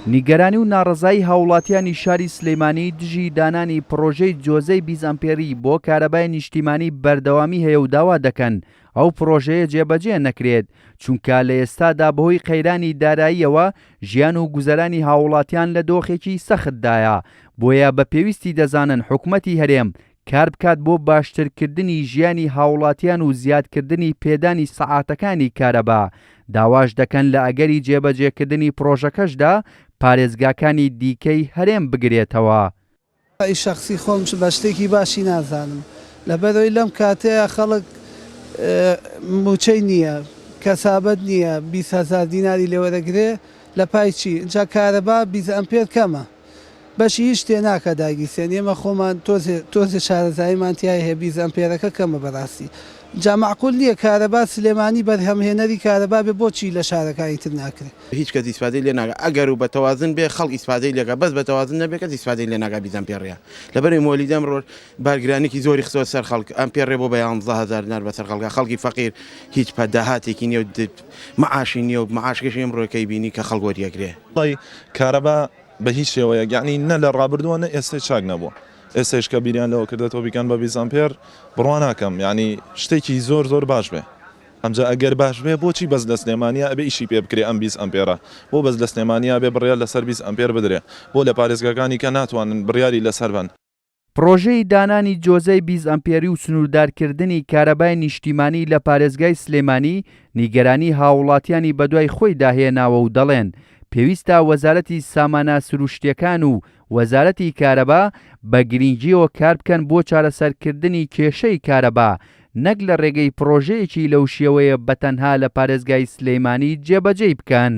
نیگەرانی و ناڕەزایی هاوڵاتیانی شاری سلەیمانی دژی دانانی پرۆژەی جۆزەی 20 ئەمپێری بۆ کارەبای نیشتیمانی بەردەوامی هەیە و داوا دەکەن ئەو پرۆژەیە جێبەجێ نەکرێت چونکە لە ئێستادا بەهۆی قەیرانی داراییەوە ژیان و گوزەرانی هاوڵاتیان لە دۆخێکی سەختدایە بۆیە بە پێویستی دەزانن حکومەتی هەرێم کار بکات بۆ باشترکردنی ژیانی هاوڵاتیان و زیادکردنی پێدانی سەعاتەکانی کارەبا داواش دەکەن لە ئەگەری جێبەجێکردنی پرۆژەکەشدا پارێزگاکانی دیکەی هەرێم بگرێتەوە. شخصی خۆم بە شتێکی باشی نازانم لەبەرەوەی لەم کاتەیە خەڵک موچەی نییە کەسابەت نییە 20,000 دیناری لێوەرەگرێ لە پای چی اینجا کارەبا 20 ئەمپێر کەمە بەشی هیچ شتێ ناکە داگیرسێن ئێمە خۆمان تۆزێ شارەزاییمان تیای هەیە 20 ئەمپێرەکە کەمە بەڕاستی جا معقول نییە کارەبا سلێمانی بەرهەمهێنەری کارەبا بێ بۆچی لە شارەکانی تر ناکرێت هیچ کەس ئیسفادەی لێ ناگە ئەگەر و بەتەوازن بێ خەڵک ئیسفادەی لێگە بەس بەتەوازن نەبێ کەس ئیسفادەی لێ ناگا 20 ئەمپێڕەیە لەبەر مۆلیدەم ڕۆژ بارگرانێکی زۆری خستۆ سەر خەڵک ئەمپێڕێ بۆ بە 11,000 دینار بەسەر خەڵکە خەڵکی فەقیر هیچ پەداهاتێکی نییە و مەعاشی نییە و مەعاشکەشی ئەمڕۆکەی بینی کە خەڵک وەریەگرێ کارەبا بە هیچ شێوەیە یعنی نە لە ڕابردووە نە ئێستا چاک نەبووە ئێستش کە بیریان لەوە کردێتەوە بیکەن بە 20 ئەمپێر بڕوان ناکەم یعنی شتێکی زۆر باش بێ ئەمجا ئەگەر باش بێ بۆچی بەس لە سلێمانیا ئەبێ ئیشی پێ بکرێ ئەم 20 ئەمپێرە بۆ بەس لە سلێمانیا بێ بڕیار لەسەر 20 ئەمپێر بدرێ بۆ لە پارێزگاکانی کە ناتوانن بڕیاری لەسەر بن. پرۆژەی دانانی جۆزەی 20 ئەمپێری و سنووردارکردنی کارەبای نیشتیمانی لە پارێزگای سلێمانی نیگەرانی هاوڵاتیانی بەدوای خۆی داهێناوە و دەڵێن پێویستە وەزارەتی سامانە سروشتیەکان و وەزارەتی کارەبا بە گرنگیەوە کار بکەن بۆ چارەسەرکردنی کێشەی کارەبا نەک لە ڕێگەی پرۆژەیەکی لەو شێوەیە بەتەنها لە پارێزگای سلەیمانی جێبەجێ بکەن.